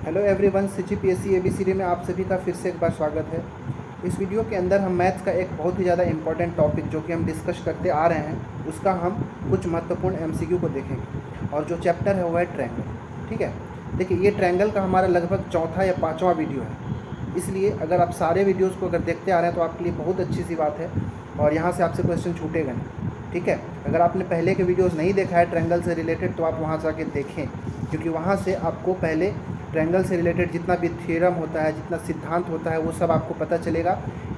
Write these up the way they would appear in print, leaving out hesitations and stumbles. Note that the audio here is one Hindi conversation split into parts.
हेलो एवरीवन, CGPSC ABCD में आप सभी का फिर से एक बार स्वागत है। इस वीडियो के अंदर हम मैथ्स का एक बहुत ही ज़्यादा इम्पॉर्टेंट टॉपिक जो कि हम डिस्कस करते आ रहे हैं उसका हम कुछ महत्वपूर्ण MCQ को देखेंगे और जो चैप्टर है वो है ट्रायंगल। ठीक है, देखिए ये ट्रायंगल का हमारा लगभग चौथा या पाँचवा वीडियो है, इसलिए अगर आप सारे वीडियोज़ को अगर देखते आ रहे हैं तो आपके लिए बहुत अच्छी सी बात है और यहाँ से आपसे क्वेश्चन छूटेगा नहीं। ठीक है, अगर आपने पहले के वीडियोज़ नहीं देखा है ट्रायंगल से रिलेटेड तो आप वहाँ जाके देखें, क्योंकि वहाँ से आपको पहले ट्रायंगल से रिलेटेड जितना भी थ्योरम होता है, जितना सिद्धांत होता है, वो सब आपको पता चलेगा।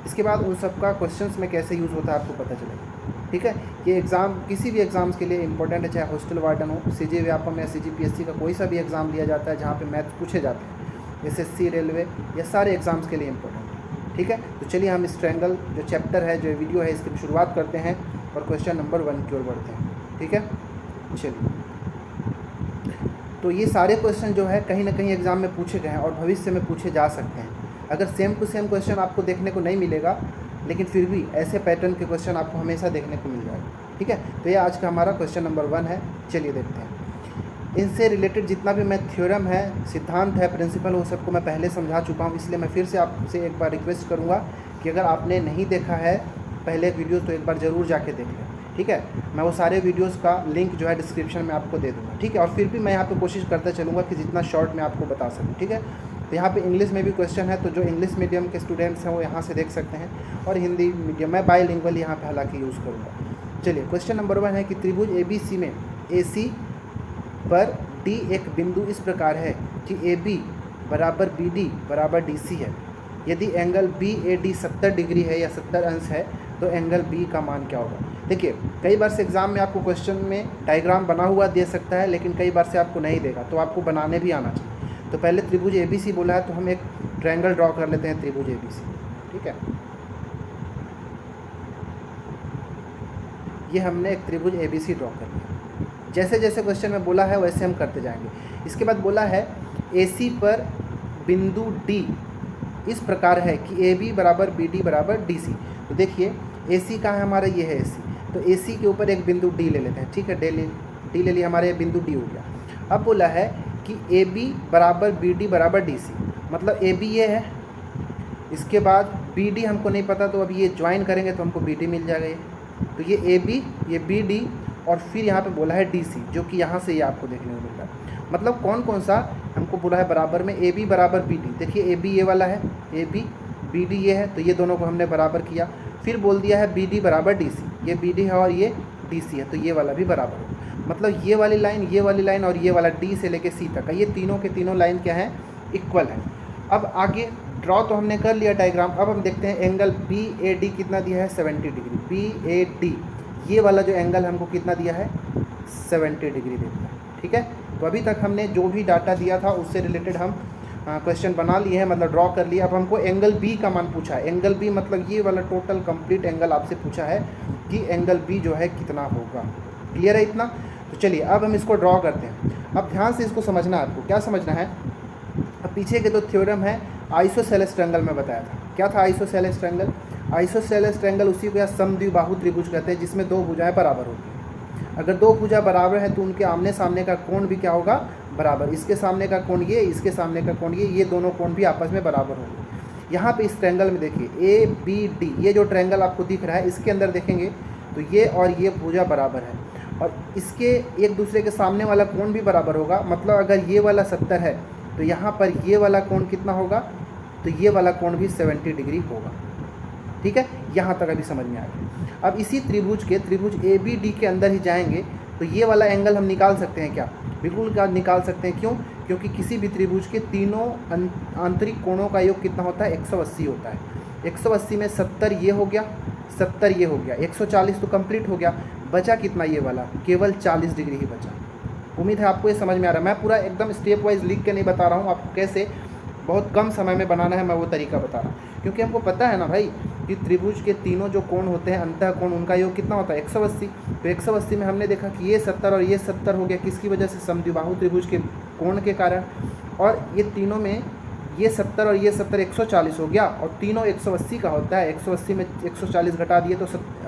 इसके बाद उन सब का क्वेश्चंस में कैसे यूज़ होता है आपको पता चलेगा। ठीक है, ये एग्ज़ाम किसी भी एग्ज़ाम्स के लिए इंपॉर्टेंट है, चाहे हॉस्टल वार्डन हो, CJ व्यापम या CGPSC का कोई सा भी एग्ज़ाम लिया जाता है जहाँ पे मैथ्स पूछे जाते हैं, SSC, रेलवे, ये सारे एग्ज़ाम्स के लिए इंपॉर्टेंट है। ठीक है, तो चलिए हम इस ट्रायंगल जो चैप्टर है, जो वीडियो है, इसकी शुरुआत करते हैं और क्वेश्चन नंबर 1 की ओर बढ़ते हैं। ठीक है, चलिए। तो ये सारे क्वेश्चन जो है कहीं ना कहीं एग्ज़ाम में पूछे गए हैं और भविष्य में पूछे जा सकते हैं। अगर सेम टू सेम क्वेश्चन आपको देखने को नहीं मिलेगा, लेकिन फिर भी ऐसे पैटर्न के क्वेश्चन आपको हमेशा देखने को मिल जाएगा। ठीक है, तो ये आज का हमारा क्वेश्चन नंबर 1 है। चलिए देखते हैं। इनसे रिलेटेड जितना भी मैं थ्योरम है, सिद्धांत है, प्रिंसिपल, वो सबको मैं पहले समझा चुका हूँ, इसलिए मैं फिर से आपसे एक बार रिक्वेस्ट करूँगा कि अगर आपने नहीं देखा है पहले वीडियो तो एक बार ज़रूर जाके देख लें। ठीक है, मैं वो सारे वीडियोस का लिंक जो है डिस्क्रिप्शन में आपको दे दूँगा। ठीक है, और फिर भी मैं यहाँ पे कोशिश करता चलूँगा कि जितना शॉर्ट में आपको बता सकूँ। ठीक है, तो यहाँ पे इंग्लिश में भी क्वेश्चन है, तो जो इंग्लिश मीडियम के स्टूडेंट्स हैं वो यहाँ से देख सकते हैं, और हिंदी मीडियम मैं बाईलिंगुअल यहाँ पे हालांकि यूज़ करूँगा। चलिए, क्वेश्चन नंबर 1 है कि त्रिभुज ABC में AC पर D एक बिंदु इस प्रकार है कि AB बराबर BD बराबर DC है। यदि एंगल BAD 70 डिग्री है या 70 अंश है तो एंगल B का मान क्या होगा। देखिए, कई बार से एग्ज़ाम में आपको क्वेश्चन में डायग्राम बना हुआ दे सकता है, लेकिन कई बार से आपको नहीं देगा, तो आपको बनाने भी आना चाहिए। तो पहले त्रिभुज ABC बोला है तो हम एक ट्रायंगल ड्रॉ कर लेते हैं, त्रिभुज ABC। ठीक है, ये हमने एक त्रिभुज ABC ड्रॉ कर लिया। जैसे जैसे क्वेश्चन में बोला है वैसे हम करते जाएंगे। इसके बाद बोला है AC पर बिंदु D इस प्रकार है कि AB बराबर BD बराबर DC। तो देखिए, AC का है हमारा, ये है AC, तो AC के ऊपर एक बिंदु D ले लेते हैं। ठीक है, D ले लिया, हमारे बिंदु D हो गया। अब बोला है कि AB बराबर BD बराबर DC, मतलब AB ये है, इसके बाद BD हमको नहीं पता, तो अब ये ज्वाइन करेंगे तो हमको BD मिल जाएगा। ये तो ये AB, ये BD, और फिर यहाँ पे बोला है DC, जो कि यहाँ से ये आपको देखने को मिल रहा है। मतलब कौन कौन सा हमको बोला है बराबर में, AB बराबर BD। देखिए, AB ये वाला है, AB, BD ये है, तो ये दोनों को हमने बराबर किया। फिर बोल दिया है BD बराबर DC, ये BD है और ये DC है, तो ये वाला भी बराबर हो। मतलब ये वाली लाइन और ये वाला D से लेके C तक का, ये तीनों के तीनों लाइन क्या है, इक्वल है। अब आगे ड्रॉ तो हमने कर लिया डायग्राम। अब हम देखते हैं एंगल BAD कितना दिया है, 70 डिग्री। BAD ये वाला जो एंगल हमको कितना दिया है, 70 डिग्री दे दिया। ठीक है, तो अभी तक हमने जो भी डाटा दिया था उससे रिलेटेड हम क्वेश्चन बना लिए हैं, मतलब ड्रॉ कर लिया। अब हमको एंगल B का मान पूछा है। एंगल B मतलब ये वाला टोटल कंप्लीट एंगल आपसे पूछा है कि एंगल B जो है कितना होगा। क्लियर है इतना? तो चलिए अब हम इसको ड्रॉ करते हैं। अब ध्यान से इसको समझना है, आपको क्या समझना है। अब पीछे के जो थ्योरम है आइसोसेलेस ट्रायंगल में बताया था। क्या था आइसोसेलेस ट्रायंगल? आइसोसेलेस ट्रायंगल उसी को या समद्विबाहु त्रिभुज कहते हैं, जिसमें दो भुजाएं बराबर होती हैं। अगर दो भुजा बराबर है तो उनके आमने सामने का कोण भी क्या होगा, बराबर। इसके सामने का कोण ये, इसके सामने का कोण ये दोनों कोण भी आपस में बराबर होंगे। यहाँ पे इस ट्रायंगल में देखिए ABD, ये जो ट्रायंगल आपको दिख रहा है, इसके अंदर देखेंगे तो ये और ये भुजा बराबर है, और इसके एक दूसरे के सामने वाला कोण भी बराबर होगा। मतलब अगर ये वाला 70 है तो यहाँ पर ये वाला कोण कितना होगा, तो ये वाला कोण भी 70 डिग्री होगा। ठीक है, यहाँ तक अभी समझ में आ गया। अब इसी त्रिभुज ABD के अंदर ही जाएंगे तो ये वाला एंगल हम निकाल सकते हैं क्या? बिल्कुल निकाल सकते हैं। क्यों? क्योंकि किसी भी त्रिभुज के तीनों आंतरिक कोणों का योग कितना होता है, 180 होता है। 180 में 70 ये हो गया, 70 ये हो गया, 140 तो कंप्लीट हो गया। बचा कितना, ये वाला, केवल 40 डिग्री ही बचा। उम्मीद है आपको ये समझ में आ रहा है। मैं पूरा एकदम स्टेप वाइज लिख के नहीं बता रहा हूँ आपको, कैसे बहुत कम समय में बनाना है, मैं वो तरीका बता रहा हूँ। क्योंकि हमको पता है ना भाई कि त्रिभुज के तीनों जो कोण होते हैं, अंतः कोण, उनका योग कितना होता है, 180। तो 180 में हमने देखा कि ये 70 और ये 70 हो गया, किसकी वजह से, समद्विबाहु त्रिभुज के कोण के कारण। और ये तीनों में ये 70 और ये 70, 140 हो गया, और तीनों 180 का होता है। 180 में 140 घटा दिए तो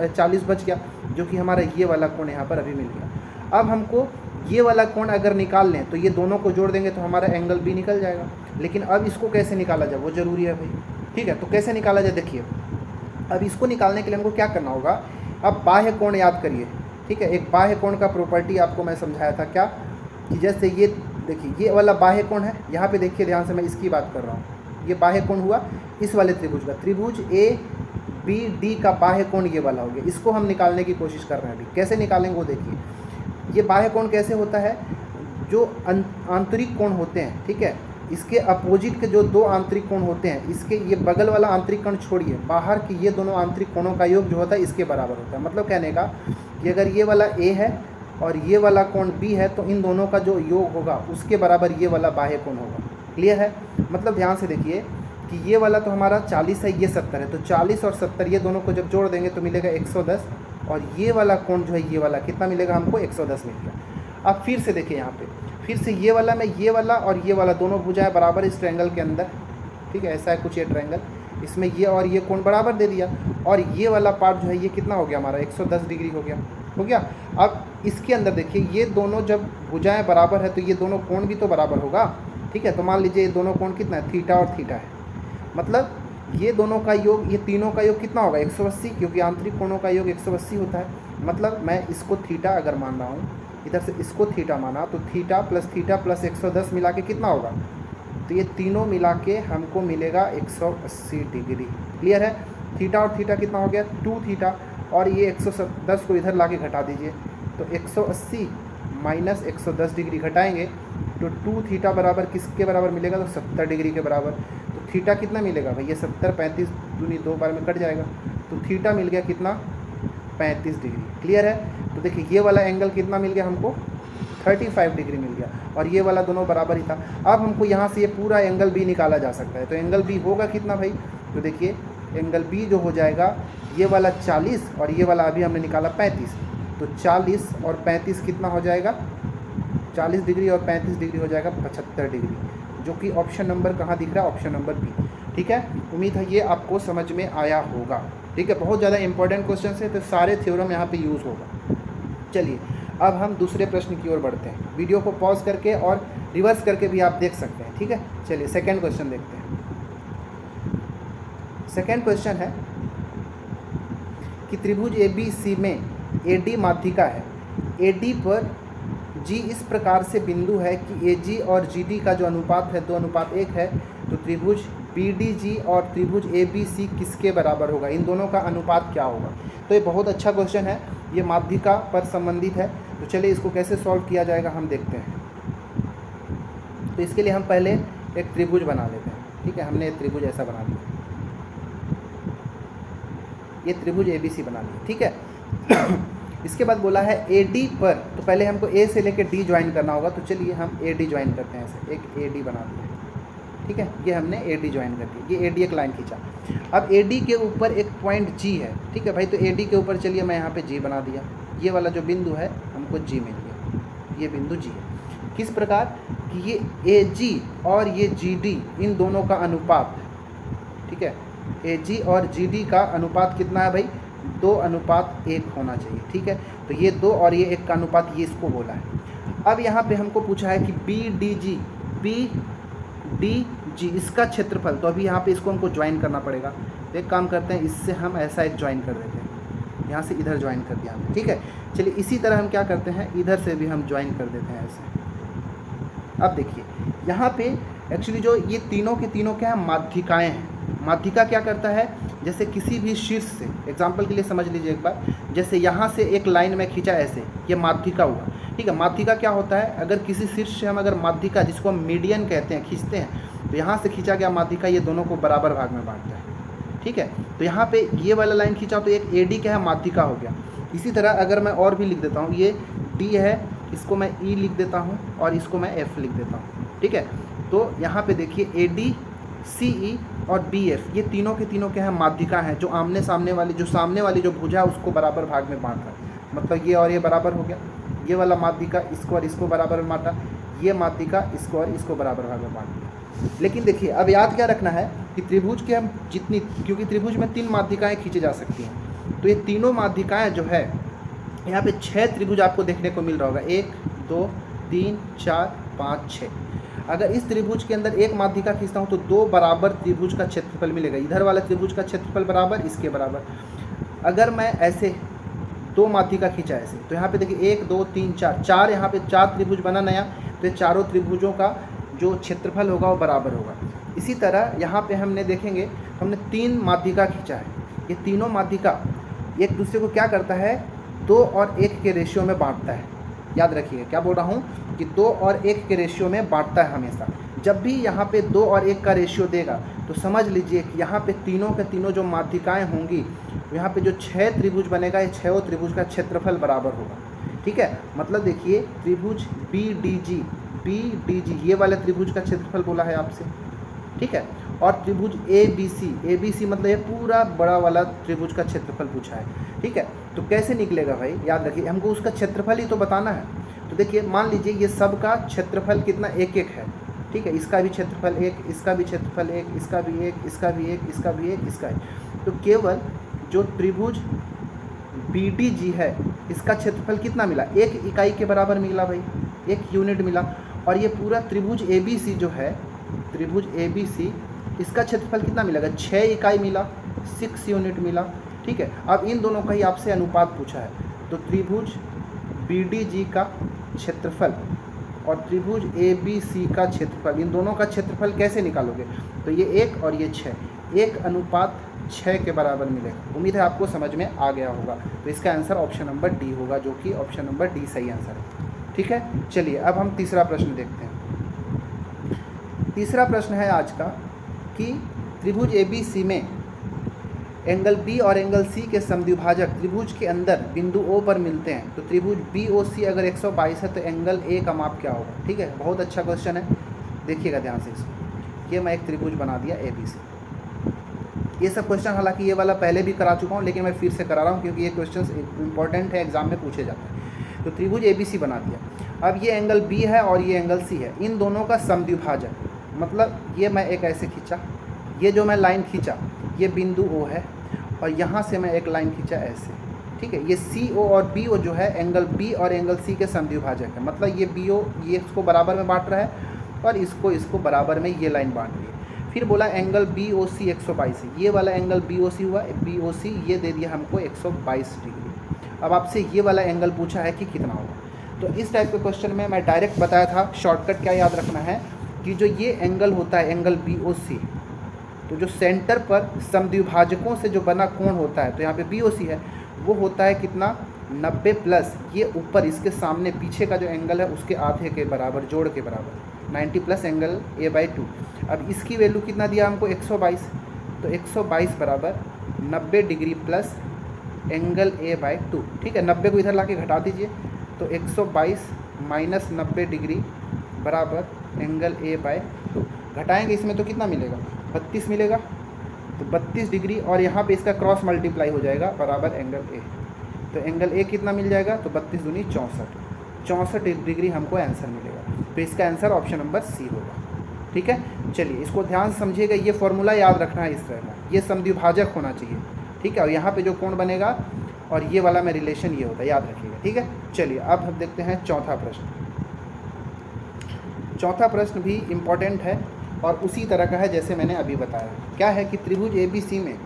40 बच गया, जो कि हमारा ये वाला कोण यहाँ पर अभी मिल गया। अब हमको ये वाला कोण अगर निकाल लें तो ये दोनों को जोड़ देंगे तो हमारा एंगल बी निकल जाएगा। लेकिन अब इसको कैसे निकाला जाए वो ज़रूरी है भाई, ठीक है। तो कैसे निकाला जाए, देखिए अब इसको निकालने के लिए हमको क्या करना होगा, अब बाह्य कोण याद करिए, ठीक है। एक बाह्य कोण का प्रॉपर्टी आपको मैं समझाया था क्या, कि जैसे ये देखिए ये वाला बाह्य कोण है, यहाँ पे देखिए ध्यान से मैं इसकी बात कर रहा हूँ, ये बाह्य कोण हुआ इस वाले त्रिभुज का, त्रिभुज ए बी डी का बाह्य कोण ये वाला हो गया। इसको हम निकालने की कोशिश कर रहे हैं अभी, कैसे निकालेंगे वो देखिए। ये बाह्य कोण कैसे होता है, जो आंतरिक कोण होते हैं, ठीक है, इसके अपोजिट के जो दो आंतरिक कोण होते हैं, इसके ये बगल वाला आंतरिक कोण छोड़िए, बाहर की ये दोनों आंतरिक कोणों का योग जो होता है इसके बराबर होता है। मतलब कहने का कि अगर ये वाला ए है और ये वाला कोण बी है तो इन दोनों का जो योग होगा उसके बराबर ये वाला बाह्य कोण होगा। क्लियर है, मतलब ध्यान से देखिए कि ये वाला तो हमारा 40 है, ये 70 है, तो 40 और 70 ये दोनों को जब जोड़ देंगे तो मिलेगा 110, और ये वाला कोण जो है ये वाला कितना मिलेगा हमको, 110 मिल गया। अब फिर से देखिए यहाँ पे, फिर से ये वाला में ये वाला और ये वाला दोनों भुजाएं बराबर इस ट्रायंगल के अंदर, ठीक है, ऐसा है कुछ ये ट्रायंगल, इसमें ये और ये कोण बराबर दे दिया, और ये वाला पार्ट जो है ये कितना हो गया हमारा, 110 डिग्री हो गया। अब इसके अंदर देखिए ये दोनों जब भुजाएं बराबर है तो ये दोनों कोण भी तो बराबर होगा, ठीक है। तो मान लीजिए ये दोनों कोण कितना है, थीटा और थीटा है, मतलब ये दोनों का योग, ये तीनों का योग कितना होगा, 180, क्योंकि आंतरिक कोणों का योग 180 होता है। मतलब मैं इसको थीटा अगर मान रहा हूँ, इधर से इसको थीटा माना, तो थीटा प्लस 110 मिला के कितना होगा, तो ये तीनों मिला के हमको मिलेगा 180 डिग्री। क्लियर है, थीटा और थीटा कितना हो गया, 2 थीटा, और ये 110 को इधर ला के घटा दीजिए, तो 180 माइनस 110 डिग्री घटाएंगे तो 2 थीटा बराबर किसके बराबर मिलेगा, तो 70 डिग्री के बराबर। तो थीटा कितना मिलेगा भाई, ये 70 35 दूनी 2 बार में कट जाएगा, तो थीटा मिल गया कितना, 35 डिग्री। क्लियर है, तो देखिए ये वाला एंगल कितना मिल गया हमको, 35 डिग्री मिल गया, और ये वाला दोनों बराबर ही था। अब हमको यहाँ से ये पूरा एंगल बी निकाला जा सकता है, तो एंगल बी होगा कितना भाई, तो देखिए एंगल बी जो हो जाएगा, ये वाला 40 और ये वाला अभी हमने निकाला 35, तो 40 और 35 कितना हो जाएगा, 40 डिग्री और 35 डिग्री हो जाएगा 75 डिग्री, जो कि ऑप्शन नंबर कहाँ दिख रहा है, ऑप्शन नंबर बी। ठीक है, उम्मीद है ये आपको समझ में आया होगा। ठीक है, बहुत ज़्यादा इंपॉर्टेंट क्वेश्चन है, तो सारे थ्योरम यहाँ पे यूज़ होगा। चलिए अब हम दूसरे प्रश्न की ओर बढ़ते हैं। वीडियो को पॉज करके और रिवर्स करके भी आप देख सकते हैं। ठीक है, चलिए सेकंड क्वेश्चन देखते हैं। सेकंड क्वेश्चन है कि त्रिभुज ABC में AD माध्यिका है। AD पर G इस प्रकार से बिंदु है कि AG और GD का जो अनुपात है 2:1 है, तो त्रिभुज BDG और त्रिभुज ABC किसके बराबर होगा, इन दोनों का अनुपात क्या होगा। तो ये बहुत अच्छा क्वेश्चन है, ये माध्यिका पर संबंधित है। तो चलिए इसको कैसे सॉल्व किया जाएगा हम देखते हैं। तो इसके लिए हम पहले एक त्रिभुज बना लेते हैं। ठीक है, हमने एक त्रिभुज ऐसा बना लिया, ये त्रिभुज ABC बना लिया। ठीक है इसके बाद बोला है AD पर, तो पहले हमको A से लेकर D ज्वाइन करना होगा। तो चलिए हम AD ज्वाइन करते हैं, ऐसे एक AD बना दिया। ठीक है, ये हमने AD ज्वाइन कर दिया, ये AD एक लाइन खींचा। अब AD के ऊपर एक पॉइंट G है। ठीक है भाई, तो AD के ऊपर चलिए मैं यहाँ पे G बना दिया। ये वाला जो बिंदु है हमको G मिल गया, ये बिंदु G है। किस प्रकार कि ये AG और ये GD इन दोनों का अनुपात, ठीक है, AG और GD का अनुपात कितना है भाई, 2:1 होना चाहिए। ठीक है, तो ये 2 और ये 1 का अनुपात, ये इसको बोला है। अब यहाँ पे हमको पूछा है कि BDG इसका क्षेत्रफल, तो अभी यहाँ पे इसको हमको ज्वाइन करना पड़ेगा। तो एक काम करते हैं, इससे हम ऐसा एक ज्वाइन कर देते हैं, यहाँ से इधर ज्वाइन कर दिया हमने। ठीक है, चलिए इसी तरह हम क्या करते हैं, इधर से भी हम ज्वाइन कर देते हैं ऐसे। अब देखिए यहाँ पे एक्चुअली जो ये तीनों के तीनों क्या है, माध्यिकाएँ हैं। माध्यिका क्या करता है, जैसे किसी भी शीर्ष से, एग्जाम्पल के लिए समझ लीजिए एक बार, जैसे यहाँ से एक लाइन में खींचा ऐसे, ये माध्यिका हुआ। ठीक है, माध्यिका क्या होता है, अगर किसी शीर्ष से हम अगर माध्यिका, जिसको हम मीडियन कहते हैं, खींचते हैं, तो यहाँ से खींचा गया माध्यिका ये दोनों को बराबर भाग में बांटता है। ठीक है, तो यहाँ पे ये वाला लाइन खींचा तो एक AD क्या है, माध्यिका हो गया। इसी तरह अगर मैं और भी लिख देता हूँ, ये D है, इसको मैं E लिख देता हूँ और इसको मैं F लिख देता हूँ। ठीक है, तो यहाँ पे देखिए AD, CE और BF ये तीनों के तीनों क्या है, माध्यिका हैं, जो आमने सामने वाली, जो सामने वाली जो भुजा है उसको बराबर भाग में बांट रहा है। मतलब ये और ये बराबर हो गया, ये वाला माध्यिका इसको और इसको बराबर में बांटा, ये माध्यिका इसको और इसको बराबर भाग में बांट दिया। लेकिन देखिए अब याद क्या रखना है कि त्रिभुज के हम जितनी, क्योंकि त्रिभुज में 3 माध्यिकाएँ खींची जा सकती हैं, तो ये तीनों माध्यिकाएँ जो है यहाँ पे 6 त्रिभुज आपको देखने को मिल रहा होगा, 1 2 3 4 5 6। अगर इस त्रिभुज के अंदर एक माध्यिका खींचता हूँ तो 2 बराबर त्रिभुज का क्षेत्रफल मिलेगा। इधर वाला त्रिभुज का क्षेत्रफल बराबर इसके बराबर। अगर मैं ऐसे 2 माध्यिका खींचा ऐसे, तो यहाँ पे देखिए 1 2 3 4, 4 यहाँ पे 4 त्रिभुज बना नया, तो ये चारों त्रिभुजों का जो क्षेत्रफल होगा वो बराबर होगा। इसी तरह यहाँ पे हमने देखेंगे, हमने 3 माध्यिका खींचा है। ये तीनों माध्यिका एक दूसरे को क्या करता है, 2 और 1 के रेशियो में बांटता है। याद रखिएगा क्या बोल रहा हूँ कि 2 और 1 के रेशियो में बांटता है हमेशा। जब भी यहाँ पे 2 और 1 का रेशियो देगा तो समझ लीजिए कि यहाँ पे तीनों के तीनों जो माध्यिकाएँ होंगी, यहाँ पे जो 6 त्रिभुज बनेगा, ये 6 त्रिभुज का क्षेत्रफल बराबर होगा। ठीक है, मतलब देखिए त्रिभुज BDG ये वाले त्रिभुज का क्षेत्रफल बोला है आपसे। ठीक है, और त्रिभुज ABC मतलब ये पूरा बड़ा वाला त्रिभुज का क्षेत्रफल पूछा है। ठीक है, तो कैसे निकलेगा भाई, याद रखिए हमको उसका क्षेत्रफल ही तो बताना है। तो देखिए मान लीजिए ये सब का क्षेत्रफल कितना 1 है। ठीक है, इसका भी क्षेत्रफल 1, इसका भी क्षेत्रफल 1, इसका भी 1, इसका भी 1, इसका भी 1, इसका 1। तो केवल जो त्रिभुज BDG है इसका क्षेत्रफल कितना मिला, 1 इकाई के बराबर मिला भाई, 1 यूनिट मिला। और ये पूरा त्रिभुज ABC जो है, त्रिभुज ABC इसका क्षेत्रफल कितना मिलेगा, 6 इकाई मिला, 6 यूनिट मिला। ठीक है, अब इन दोनों का ही आपसे अनुपात पूछा है, तो त्रिभुज BDG का क्षेत्रफल और त्रिभुज ABC का क्षेत्रफल, इन दोनों का क्षेत्रफल कैसे निकालोगे, तो ये 1 और ये 6, 1:6 के बराबर मिलेगा। उम्मीद है आपको समझ में आ गया होगा। तो इसका आंसर ऑप्शन नंबर डी होगा, जो कि ऑप्शन नंबर डी सही आंसर है। ठीक है, चलिए अब हम तीसरा प्रश्न देखते हैं। तीसरा प्रश्न है आज का कि त्रिभुज ABC में एंगल B और एंगल C के समद्विभाजक त्रिभुज के अंदर बिंदु O पर मिलते हैं। तो त्रिभुज BOC अगर 122 है तो एंगल A का माप क्या होगा। ठीक है, बहुत अच्छा क्वेश्चन है, देखिएगा ध्यान से इसको। ये मैं एक त्रिभुज बना दिया ABC। ये सब क्वेश्चन हालांकि ये वाला पहले भी करा चुका हूँ, लेकिन मैं फिर से करा रहा हूँ क्योंकि ये क्वेश्चन इंपॉर्टेंट है, एग्जाम में पूछे जाते हैं। तो त्रिभुज ABC बना दिया। अब ये एंगल B है और ये एंगल C है, इन दोनों का समद्विभाजक, मतलब ये मैं एक ऐसे खींचा, ये जो मैं लाइन खींचा ये बिंदु O है, और यहाँ से मैं एक लाइन खींचा ऐसे। ठीक है, ये CO और BO जो है एंगल B और एंगल C के समद्विभाजक है। मतलब ये BO ये इसको बराबर में बांट रहा है और इसको बराबर में ये लाइन बांट रही है। फिर बोला एंगल BOC 122 है, ये वाला एंगल BOC हुआ, BOC ये दे दिया हमको 122 डिग्री। अब आपसे ये वाला एंगल पूछा है कि कितना होगा। तो इस टाइप के क्वेश्चन में मैं डायरेक्ट बताया था, शॉर्टकट क्या याद रखना है कि जो ये एंगल होता है एंगल BOC, तो जो सेंटर पर समद्विभाजकों से जो बना कोण होता है, तो यहाँ पे BOC है, वो होता है कितना 90 प्लस ये ऊपर इसके सामने पीछे का जो एंगल है उसके आधे के बराबर, जोड़ के बराबर 90 प्लस एंगल A/2। अब इसकी वैल्यू कितना दिया हमको 122, तो 122 बराबर 90 डिग्री प्लस एंगल A/2। ठीक है, 90 को इधर ला के घटा दीजिए, तो 122 माइनस 90 डिग्री बराबर एंगल A/2। घटाएंगे इसमें तो कितना मिलेगा, 32 मिलेगा। तो 32 डिग्री और यहाँ पे इसका क्रॉस मल्टीप्लाई हो जाएगा बराबर एंगल A। तो एंगल A कितना मिल जाएगा, तो 32 दूनी 64 डिग्री हमको आंसर मिलेगा। तो इसका आंसर ऑप्शन नंबर C होगा। ठीक है, चलिए इसको ध्यान से समझिएगा, ये फॉर्मूला याद रखना है इस तरह का, ये समद्विभाजक होना चाहिए। ठीक है, और यहाँ पे जो कोण बनेगा और ये वाला में रिलेशन ये होता है, याद रखिएगा। ठीक है, चलिए अब हम देखते हैं चौथा प्रश्न। चौथा प्रश्न भी इम्पॉर्टेंट है और उसी तरह का है जैसे मैंने अभी बताया। क्या है कि त्रिभुज ABC में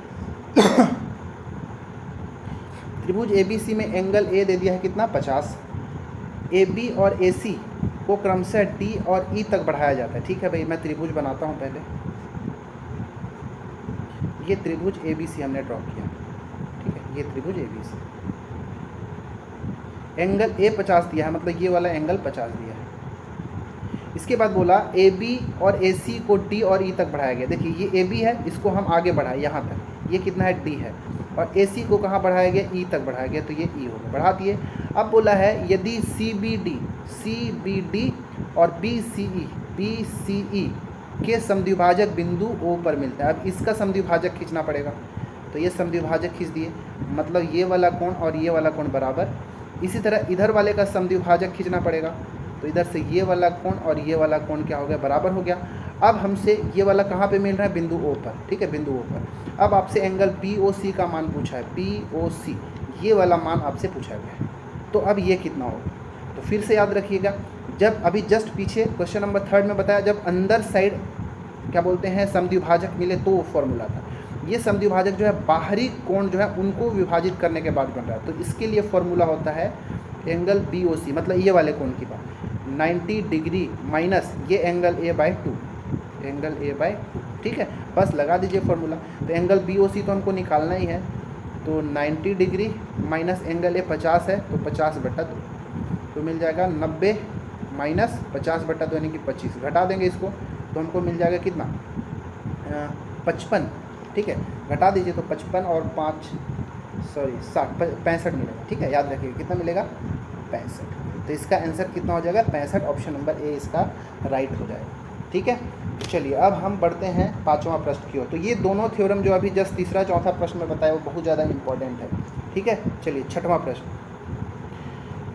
त्रिभुज ABC में एंगल A दे दिया है कितना 50। AB और AC को क्रमशः D और E तक बढ़ाया जाता है। ठीक है भाई, मैं त्रिभुज बनाता हूँ पहले। ये त्रिभुज ABC हमने ड्रॉ किया। ठीक है, ये त्रिभुज ABC, एंगल A 50 दिया है, मतलब ये वाला एंगल 50 दिया है। इसके बाद बोला AB और AC को D और E तक बढ़ाया गया। देखिए ये AB है, इसको हम आगे बढ़ाए यहाँ तक, ये कितना है D है, और AC को कहाँ बढ़ाया गया, E तक बढ़ाया गया, तो ये E होगा, बढ़ा दिए। अब बोला है यदि CBD और BCE के समद्विभाजक बिंदु O पर मिलता है। अब इसका समद्विभाजक खींचना पड़ेगा, तो ये समद्विभाजक खींच दिए, मतलब ये वाला कोण और ये वाला कोण बराबर। इसी तरह इधर वाले का समद्विभाजक खींचना पड़ेगा, तो इधर से ये वाला कोण और ये वाला कोण क्या हो गया, बराबर हो गया। अब हमसे ये वाला कहाँ पे मिल रहा है, बिंदु O पर। ठीक है, बिंदु O पर। अब आपसे एंगल BOC का मान पूछा है, BOC ये वाला मान आपसे पूछा गया है। तो अब ये कितना होगा, तो फिर से याद रखिएगा जब अभी जस्ट पीछे क्वेश्चन नंबर 3 में बताया, जब अंदर साइड क्या बोलते हैं समद्विभाजक मिले तो वो फॉर्मूला था। ये समद्विभाजक जो है बाहरी कोण जो है उनको विभाजित करने के बाद बन रहा है, तो इसके लिए फॉर्मूला होता है एंगल BOC, मतलब ये वाले कोण की बात, 90 डिग्री माइनस ये एंगल A/2, एंगल A/2, ठीक है, बस लगा दीजिए फॉर्मूला। तो एंगल BOC तो हमको निकालना ही है, तो 90 डिग्री माइनस एंगल A 50 है, तो 50/2, तो मिल जाएगा 90 माइनस 50/2 यानी कि 25, घटा देंगे इसको तो हमको मिल जाएगा कितना 55, ठीक है, घटा दीजिए तो 55 और 5 65 मिलेगा, ठीक है, याद रखिए कितना मिलेगा 65। तो इसका आंसर कितना हो जाएगा 65, ऑप्शन नंबर ए इसका राइट हो जाएगा, ठीक है। चलिए अब हम बढ़ते हैं 5वां प्रश्न की ओर। तो ये दोनों थ्योरम जो अभी जस्ट तीसरा चौथा प्रश्न में बताया वो बहुत ज़्यादा इंपॉर्टेंट है, ठीक है। चलिए 6वां प्रश्न,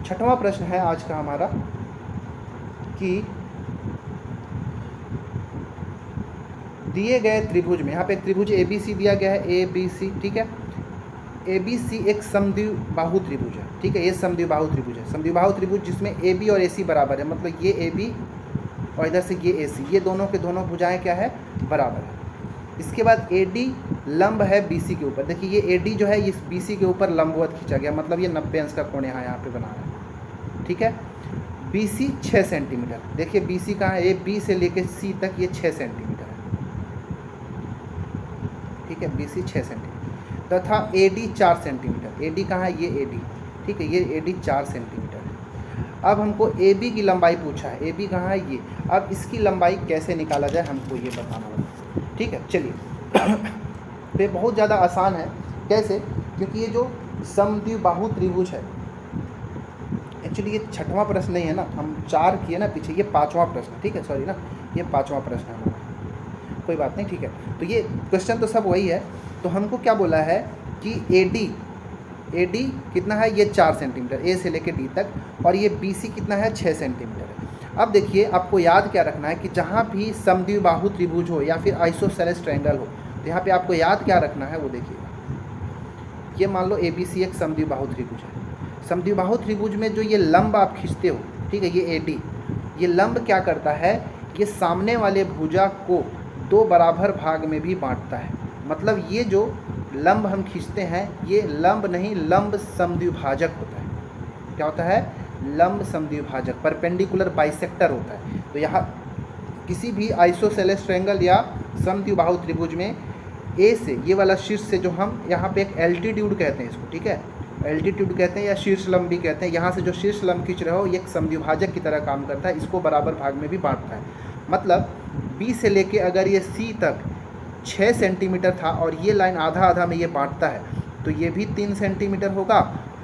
6वां प्रश्न है आज का हमारा कि दिए गए त्रिभुज में, यहाँ पे एक त्रिभुज ABC दिया गया है, ABC, ठीक है। ABC एक समद्विबाहु त्रिभुज है, ठीक है, ये समद्विबाहु त्रिभुज है। समद्विबाहु त्रिभुज जिसमें AB और AC बराबर है, मतलब ये AB और इधर से ये AC, ये दोनों के दोनों भुजाएं क्या है बराबर है। इसके बाद AD लंब है BC के ऊपर, देखिए ये AD जो है इस BC के ऊपर लंबवत खींचा गया, मतलब ये 90 अंश का कोण यहाँ पे बना रहा है, ठीक है। BC 6 सेंटीमीटर, देखिए BC कहाँ है, B से लेकर C तक ये 6 सेंटीमीटर है, ठीक है, BC 6 सेंटीमीटर, तथा AD 4 सेंटीमीटर, AD कहाँ है, ये AD, ठीक है, ये AD 4 सेंटीमीटर है। अब हमको AB की लंबाई पूछा है, AB कहाँ है, ये, अब इसकी लंबाई कैसे निकाला जाए हमको ये बताना होगा, ठीक है। चलिए तो ये बहुत ज़्यादा आसान है, कैसे, क्योंकि ये जो समद्विबाहु त्रिभुज है, एक्चुअली ये 6वां प्रश्न नहीं है ना, हम 4 किए ना पीछे, ये 5वां प्रश्न, ठीक है, सॉरी ना, ये 5वां प्रश्न है हमारा, कोई बात नहीं, ठीक है। तो ये क्वेश्चन तो सब वही है। तो हमको क्या बोला है कि AD कितना है, ये 4 सेंटीमीटर A से लेकर D तक, और ये BC कितना है 6 सेंटीमीटर है। अब देखिए आपको याद क्या रखना है कि जहाँ भी समद्विबाहु त्रिभुज हो या फिर आइसोसेलेस ट्रायंगल हो, तो यहाँ पे आपको याद क्या रखना है वो देखिएगा। ये मान लो ABC एक समद्विबाहु त्रिभुज है, समद्विबाहु त्रिभुज में जो ये लंब आप खींचते हो, ठीक है, ये AD, ये लंब क्या करता है, ये सामने वाले भुजा को 2 बराबर भाग में भी बांटता है, मतलब ये जो लंब हम खींचते हैं ये लंब नहीं लंब समद्विभाजक होता है। क्या होता है, लंब समद्विभाजक, परपेंडिकुलर बाइसेक्टर होता है। तो यहाँ किसी भी आइसोसेलेस ट्रायंगल या समद्विबाहु त्रिभुज में A से, ये वाला शीर्ष से, जो हम यहाँ पे एक एल्टीट्यूड कहते हैं इसको, ठीक है, एल्टीट्यूड कहते हैं या शीर्ष लंब भी कहते हैं, यहाँ से जो शीर्ष लंब खींच रहे हो ये एक समद्विभाजक की तरह काम करता है, इसको बराबर भाग में भी बांटता है। मतलब B से लेके अगर ये C तक 6 सेंटीमीटर था और ये लाइन आधा आधा में ये बांटता है, तो ये भी 3 सेंटीमीटर होगा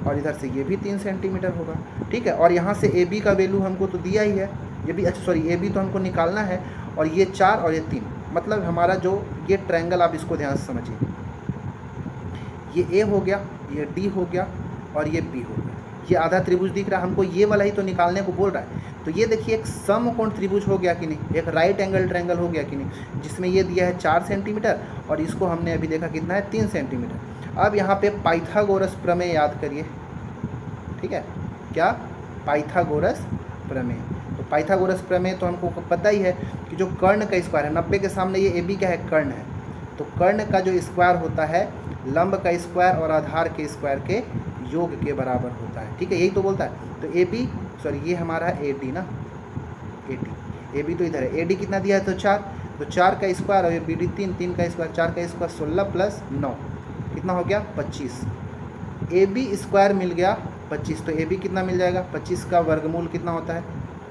और इधर से ये भी 3 सेंटीमीटर होगा, ठीक है। और यहाँ से AB का वैल्यू हमको तो दिया ही है, ये भी, अच्छा सॉरी, AB तो हमको निकालना है, और ये 4 और ये 3, मतलब हमारा जो ये ट्रायंगल, आप इसको ध्यान से समझिए, ये A हो गया, ये D हो गया और ये B हो गया, ये आधा त्रिभुज दिख रहा है हमको, ये वाला ही तो निकालने को बोल रहा है। तो ये देखिए एक समकोण त्रिभुज हो गया कि नहीं, एक राइट एंगल ट्रायंगल हो गया कि नहीं, जिसमें ये दिया है 4 सेंटीमीटर और इसको हमने अभी देखा कितना है 3 सेंटीमीटर। अब यहाँ पे पाइथागोरस प्रमेय याद करिए, ठीक है, क्या, पाइथागोरस प्रमेय। तो पाइथागोरस प्रमेय तो हमको पता ही है कि जो कर्ण का स्क्वायर है, 90 के सामने ये AB क्या है, कर्ण है, तो कर्ण का जो स्क्वायर होता है लंब का स्क्वायर और आधार के स्क्वायर के योग के बराबर होता है, ठीक है, यही तो बोलता है। तो AB, सॉरी ये हमारा है AD ना, AB तो इधर है, AD कितना दिया है, तो 4, तो 4 का स्क्वायर और ये BD 3 का स्क्वायर, 4 का स्क्वायर 16 प्लस 9 कितना हो गया 25, AB स्क्वायर मिल गया 25, तो AB कितना मिल जाएगा, 25 का वर्गमूल कितना होता है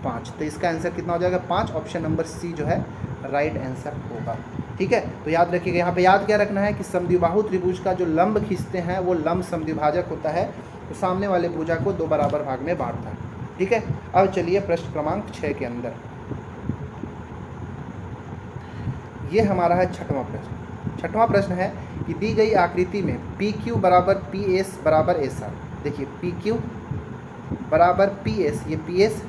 5, तो इसका आंसर कितना हो जाएगा 5, ऑप्शन नंबर C जो है राइट आंसर होगा, ठीक है। तो याद रखिएगा, यहाँ पे याद क्या रखना है कि समद्विबाहु त्रिभुज का जो लंब खींचते हैं वो लंब समद्विभाजक होता है, तो सामने वाले भुजा को 2 बराबर भाग में बांटता है, ठीक है। अब चलिए प्रश्न क्रमांक 6 के अंदर, ये हमारा है 6वां प्रश्न। 6वां प्रश्न है कि दी गई आकृति में PQ बराबर PS बराबर SR, देखिए PQ बराबर PS, ये PS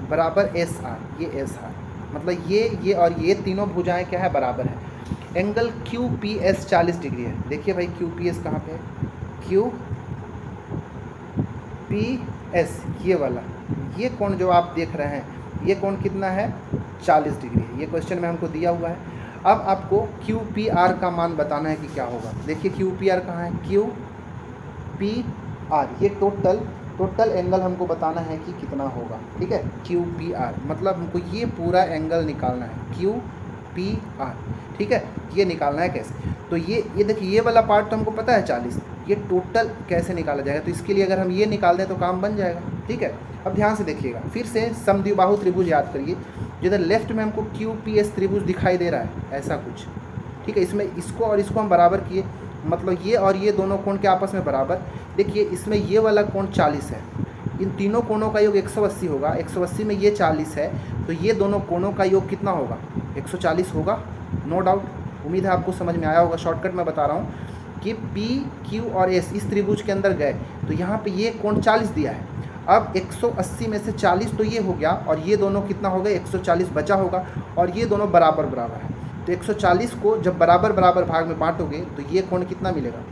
बराबर SR, ये SR, मतलब ये और ये तीनों भुजाएं क्या है, बराबर है। एंगल QPS 40 डिग्री है, देखिए भाई QPS कहाँ पे है, QPS ये वाला, ये कोण जो आप देख रहे हैं ये कोण कितना है 40 डिग्री है। ये क्वेश्चन में हमको दिया हुआ है। अब आपको क्यू पी आर का मान बताना है कि क्या होगा। देखिए क्यू पी आर कहाँ है, क्यू पी आर, ये टोटल एंगल हमको बताना है कि कितना होगा। ठीक है, क्यू पी आर मतलब हमको ये पूरा एंगल निकालना है, क्यू पी आर। ठीक है, ये निकालना है कैसे, तो ये देखिए ये वाला पार्ट तो हमको पता है 40, ये टोटल कैसे निकाला जाएगा, तो इसके लिए अगर हम ये निकाल दें तो काम बन जाएगा। ठीक है, अब ध्यान से देखिएगा, फिर से समद्विबाहु त्रिभुज याद करिए। जिधर लेफ्ट में हमको क्यू पी एस त्रिभुज दिखाई दे रहा है ऐसा कुछ। ठीक है, इसमें इसको और इसको हम बराबर किए, मतलब ये और ये दोनों कोण के आपस में बराबर। देखिए इसमें ये वाला कोण 40 है, इन तीनों कोणों का योग 180 होगा, 180 में ये 40 है, तो ये दोनों कोणों का योग कितना होगा 140 होगा, नो डाउट। उम्मीद है आपको समझ में आया होगा। शॉर्टकट में बता रहा हूँ कि पी क्यू और एस इस त्रिभुज के अंदर गए तो यहाँ पे ये कोण 40 दिया है। अब 180 में से 40 तो ये हो गया, और ये दोनों कितना हो गए 140 बचा होगा, और ये दोनों बराबर बराबर है। तो 140 को जब बराबर बराबर भाग में बांटोगे तो ये कोण कितना मिलेगा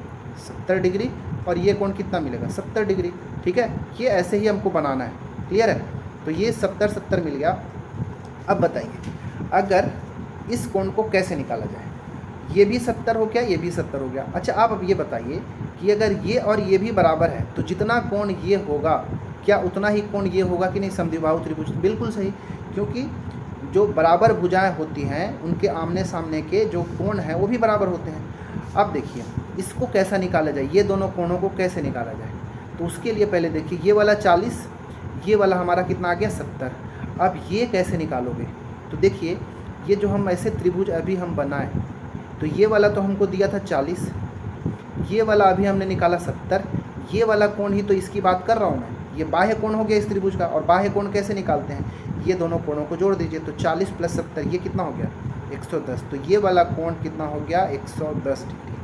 70 डिग्री, और ये कोण कितना मिलेगा 70 डिग्री। ठीक है, ये ऐसे ही हमको बनाना है, क्लियर है। तो ये 70 मिल गया। अब बताइए अगर इस कोण को कैसे निकाला जाए, ये भी 70 हो गया, ये भी 70 हो गया। अच्छा आप अब ये बताइए कि अगर ये और ये भी बराबर है तो जितना कोण ये होगा क्या उतना ही कोण ये होगा कि नहीं समद्विबाहु त्रिभुज। बिल्कुल सही, क्योंकि जो बराबर भुजाएं होती हैं उनके आमने सामने के जो कोण हैं वो भी बराबर होते हैं। अब देखिए इसको कैसा निकाला जाए, ये दोनों कोणों को कैसे निकाला जाए, तो उसके लिए पहले देखिए ये वाला 40, ये वाला हमारा कितना आ गया 70। अब ये कैसे निकालोगे, तो देखिए ये जो हम ऐसे त्रिभुज अभी हम बनाए, तो ये वाला तो हमको दिया था 40, ये वाला अभी हमने निकाला 70, ये वाला कोण ही तो इसकी बात कर रहा हूँ मैं, ये बाह्य कोण हो गया इस त्रिभुज का। और बाह्य कोण कैसे निकालते हैं, ये दोनों कोणों को जोड़ दीजिए, तो 40 + 70 ये कितना हो गया 110, तो ये वाला कोण कितना हो गया 110 डिग्री।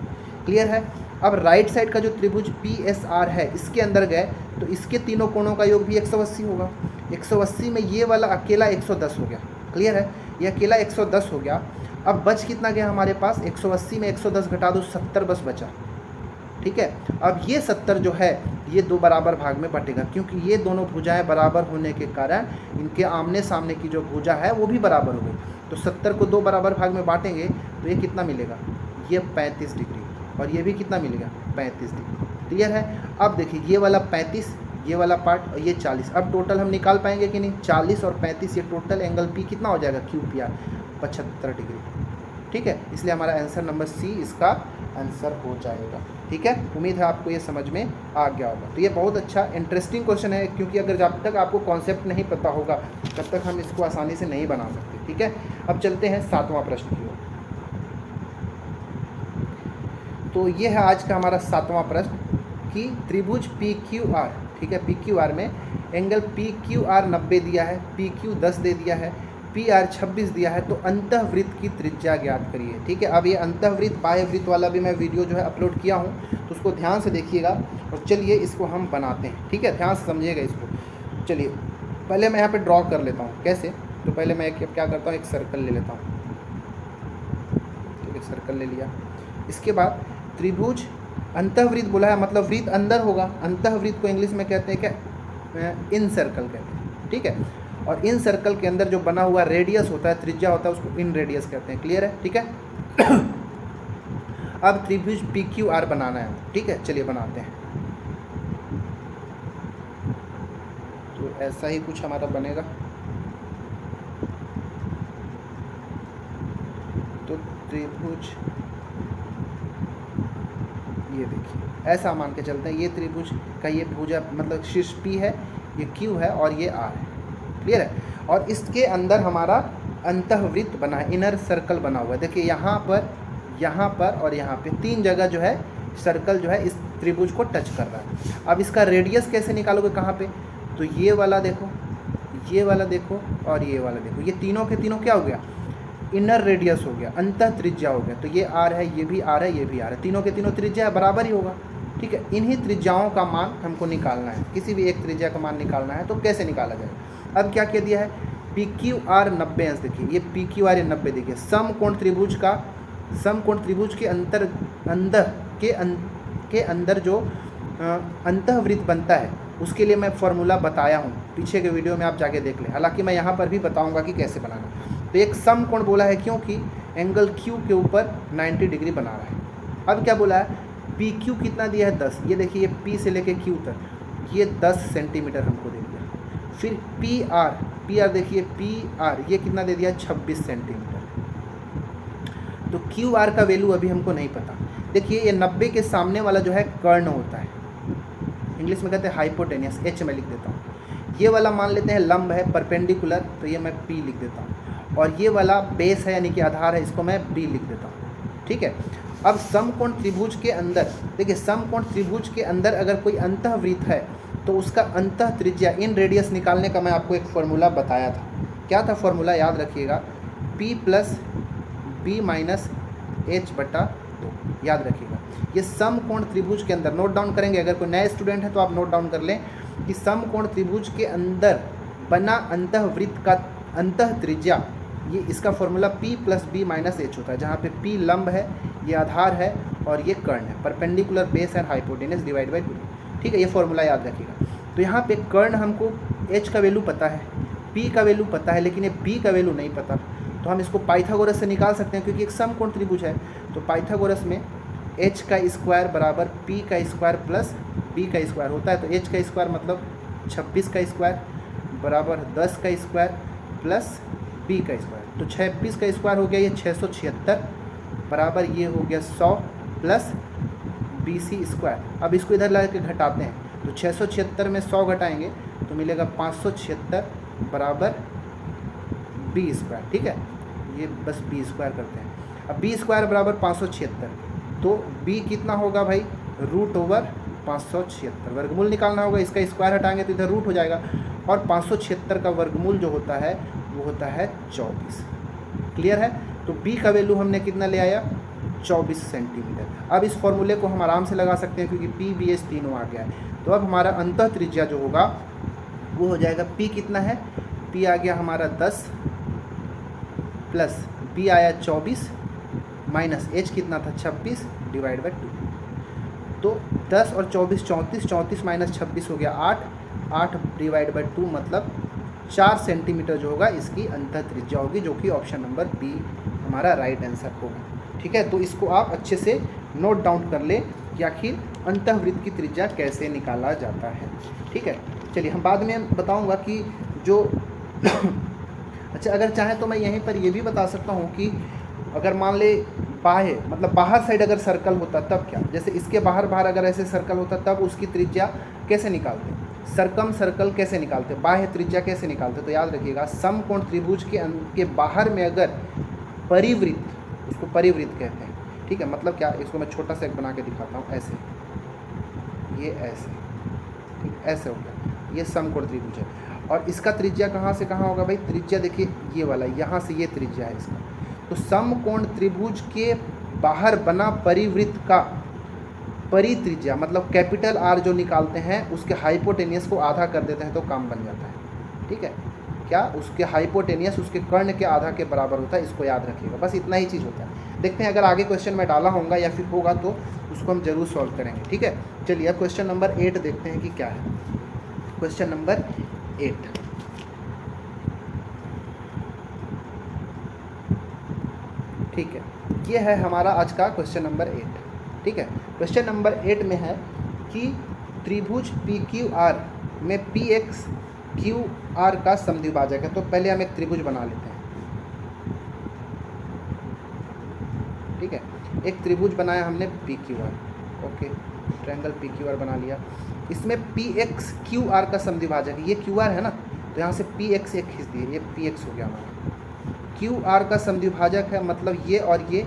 क्लियर है। अब राइट साइड का जो त्रिभुज पी एस आर है इसके अंदर गए तो इसके तीनों कोणों का योग भी 180 होगा। 180 में ये वाला अकेला 110 हो गया, क्लियर है, ये अकेला 110 हो गया। अब बच कितना गया हमारे पास, 180 में 110 घटा दो 70 बस बचा। ठीक है, अब ये 70 जो है ये दो बराबर भाग में बटेगा, क्योंकि ये दोनों भुजाएं बराबर होने के कारण इनके आमने सामने की जो भुजा है वो भी बराबर हो गई। तो 70 को दो बराबर भाग में बांटेंगे तो ये कितना मिलेगा, ये 35 डिग्री, और ये भी कितना मिलेगा 35 डिग्री। क्लियर है। अब देखिए ये वाला 35, ये वाला पार्ट और ये 40, अब टोटल हम निकाल पाएंगे कि नहीं, 40 और 35 ये टोटल एंगल पी कितना हो जाएगा क्यू पी आर 75 डिग्री। ठीक है, इसलिए हमारा आंसर नंबर सी इसका आंसर हो जाएगा। ठीक है, उम्मीद है आपको ये समझ में आ गया होगा। तो ये बहुत अच्छा इंटरेस्टिंग क्वेश्चन है, क्योंकि अगर जब तक आपको कॉन्सेप्ट नहीं पता होगा तब तक हम इसको आसानी से नहीं बना सकते। ठीक है, अब चलते हैं 7वां प्रश्न की ओर। तो ये है आज का हमारा 7वां प्रश्न कि त्रिभुज पी क्यू आर, ठीक है, पी क्यू आर में एंगल पी क्यू आर 90 दिया है, पी क्यू 10 दे दिया है, पी आर 26 दिया है, तो अंतःवृत्त की त्रिज्या ज्ञात करिए। ठीक है, अब ये अंतःवृत्त बाह्य वृत्त वाला भी मैं वीडियो जो है अपलोड किया हूँ, तो उसको ध्यान से देखिएगा और चलिए इसको हम बनाते हैं। ठीक है, ध्यान से समझिएगा इसको। चलिए पहले मैं यहाँ पे ड्रॉ कर लेता हूँ, कैसे, तो पहले मैं क्या करता हूँ, एक सर्कल ले लेता हूँ। तो एक सर्कल ले लिया, इसके बाद त्रिभुज अंतःवृत्त बोला है, मतलब वृत्त अंदर होगा। अंतःवृत्त को इंग्लिश में कहते हैं क्या, इन सर्कल कहते हैं। ठीक है, और इन सर्कल के अंदर जो बना हुआ रेडियस होता है, त्रिज्या होता है, उसको इन रेडियस कहते हैं। क्लियर है। ठीक है, अब त्रिभुज पी क्यू आर बनाना है। ठीक है, चलिए बनाते हैं। तो ऐसा ही कुछ हमारा बनेगा। तो त्रिभुज ये देखिए ऐसा मान के चलते हैं, ये त्रिभुज का ये भुजा मतलब शीर्ष पी है, ये क्यू है और ये आर है। क्लियर है, और इसके अंदर हमारा अंतःवृत्त बना है, इनर सर्कल बना हुआ है। देखिए यहाँ पर और यहाँ पे 3 जगह जो है सर्कल जो है इस त्रिभुज को टच कर रहा है। अब इसका रेडियस कैसे निकालोगे, कहाँ पे, तो ये वाला देखो, ये वाला देखो और ये वाला देखो, ये तीनों के तीनों क्या हो गया, इनर रेडियस हो गया, अंतः त्रिज्या हो गया। तो ये आर है, ये भी आर है, ये भी आर है, तीनों के तीनों त्रिज्या बराबर ही होगा। ठीक है, इन्हीं त्रिज्याओं का मान हमको निकालना है, किसी भी एक त्रिज्या का मान निकालना है। तो कैसे निकाला जाए, अब क्या कह दिया है, पी क्यू आर 90 अंश। देखिए ये पी क्यू आर 90, देखिए समकोण त्रिभुज के अंदर जो अंतःवृत्त बनता है उसके लिए मैं फॉर्मूला बताया हूँ, पीछे के वीडियो में आप जाके देख लें। हालांकि मैं यहाँ पर भी बताऊँगा कि कैसे बनाना। तो एक समकोण बोला है क्योंकि एंगल Q के ऊपर 90 डिग्री बना रहा है। अब क्या बोला है, PQ कितना दिया है 10, ये देखिए ये P से लेके Q तक ये 10 सेंटीमीटर हमको दे दिया। फिर PR देखिए PR ये कितना दे दिया 26 सेंटीमीटर। तो QR का वैल्यू अभी हमको नहीं पता। देखिए ये 90 के सामने वाला जो है कर्ण होता है, इंग्लिश में कहते हैं हाइपोटेनियस, H में लिख देता हूँ। ये वाला मान लेते हैं लंब है परपेंडिकुलर, तो ये मैं P लिख देता हूँ। और ये वाला बेस है यानी कि आधार है, इसको मैं B लिख देता हूँ। ठीक है। अब समकोण त्रिभुज के अंदर देखिए, समकोण त्रिभुज के अंदर अगर कोई अंतःवृत्त है तो उसका अंतः त्रिज्या इन रेडियस निकालने का मैं आपको एक फॉर्मूला बताया था। क्या था फॉर्मूला, याद रखिएगा, P + B - H/2 याद रखिएगा। ये समकोण त्रिभुज के अंदर नोट डाउन करेंगे, अगर कोई नए स्टूडेंट है तो आप नोट डाउन कर लें कि समकोण त्रिभुज के अंदर बना अंतःवृत्त का अंतः त्रिज्या, ये इसका फॉर्मूला P + B - H होता है, जहाँ पे P लंब है, ये आधार है और ये कर्ण है, perpendicular base and hypotenuse divide by 2। ठीक है, ये फॉर्मूला याद रखिएगा। तो यहाँ पे कर्ण हमको H का वैल्यू पता है, P का वैल्यू पता है, लेकिन ये B का वैल्यू नहीं पता। तो हम इसको पाइथागोरस से निकाल सकते हैं, क्योंकि एक समकोण त्रिभुज है। तो पाइथागोरस में H का स्क्वायर बराबर P का स्क्वायर प्लस B का स्क्वायर होता है। तो H का स्क्वायर मतलब 26 का स्क्वायर बराबर 10 का स्क्वायर प्लस B का स्क्वायर। तो 26 का स्क्वायर हो गया ये 676 बराबर ये हो गया 100 प्लस BC स्क्वायर। अब इसको इधर ला के घटाते हैं, तो 676 में 100 घटाएंगे तो मिलेगा 576 बराबर B स्क्वायर। ठीक है, ये बस B स्क्वायर करते हैं। अब B स्क्वायर बराबर 576, तो B कितना होगा भाई, √576। वर्गमूल निकालना होगा, इसका स्क्वायर हटाएंगे तो इधर रूट हो जाएगा, और 576 का वर्गमूल जो होता है वो होता है 24। क्लियर है। तो B का वैल्यू हमने कितना ले आया, 24 सेंटीमीटर। अब इस फॉर्मूले को हम आराम से लगा सकते हैं, क्योंकि P B H तीनों आ गया है। तो अब हमारा अंतः त्रिज्या जो होगा वो हो जाएगा, P कितना है, P आ गया हमारा 10 प्लस B आया 24 माइनस H कितना था 26 डिवाइड बाई 2। तो 10 और 24 34, 34 माइनस 26 हो गया 8, 8 डिवाइड बाई 2 मतलब 4 सेंटीमीटर जो होगा इसकी अंतः त्रिज्या होगी, जो कि ऑप्शन नंबर B हमारा राइट आंसर होगा। ठीक है, तो इसको आप अच्छे से नोट डाउन कर ले कि आखिर अंतःवृत्त की त्रिज्या कैसे निकाला जाता है। ठीक है, चलिए हम बाद में बताऊंगा कि जो अच्छा, अगर चाहें तो मैं यहीं पर ये भी बता सकता हूँ कि अगर मान ले बाह्य मतलब बाहर साइड अगर सर्कल होता तब क्या, जैसे इसके बाहर बाहर अगर ऐसे सर्कल होता तब उसकी त्रिज्या कैसे निकालते, सरकम सर्कल कैसे निकालते, बाह्य त्रिज्या कैसे निकालते। तो याद रखिएगा, समकोण त्रिभुज के बाहर में अगर परिवृत्त, उसको परिवृत्त कहते हैं। ठीक है, मतलब क्या, इसको मैं छोटा सा एक बना के दिखाता हूँ, ऐसे, ये ऐसे, ठीक, ऐसे हो गया, ये समकोण त्रिभुज है। और इसका त्रिज्या कहाँ से कहाँ होगा भाई, त्रिज्या देखिए ये वाला, यहाँ से ये त्रिज्या है इसका। तो समकोण त्रिभुज के बाहर बना परिवृत्त का परित्रिज्या मतलब कैपिटल R जो निकालते हैं उसके हाइपोटेनियस को आधा कर देते हैं तो काम बन जाता है। ठीक है, क्या, उसके हाइपोटेनियस उसके कर्ण के आधा के बराबर होता है, इसको याद रखिएगा, बस इतना ही चीज़ होता है। देखते हैं अगर आगे क्वेश्चन में डाला होगा या फिर होगा तो उसको हम जरूर सॉल्व करेंगे। ठीक है, चलिए अब क्वेश्चन नंबर 8 देखते हैं कि क्या है। क्वेश्चन नंबर 8, ठीक है, ये है हमारा आज का क्वेश्चन नंबर 8। ठीक है, क्वेश्चन नंबर 8 में है कि त्रिभुज PQR में PXQR का समद्विभाजक है। तो पहले हम एक त्रिभुज बना लेते हैं। ठीक है, एक त्रिभुज बनाया हमने PQR, ओके, ट्रायंगल PQR बना लिया। इसमें PXQR का समद्विभाजक है, ये QR है ना, तो यहाँ से PX एक खींच दिए, ये PX हो गया हमारा। QR का समद्विभाजक है, मतलब ये और ये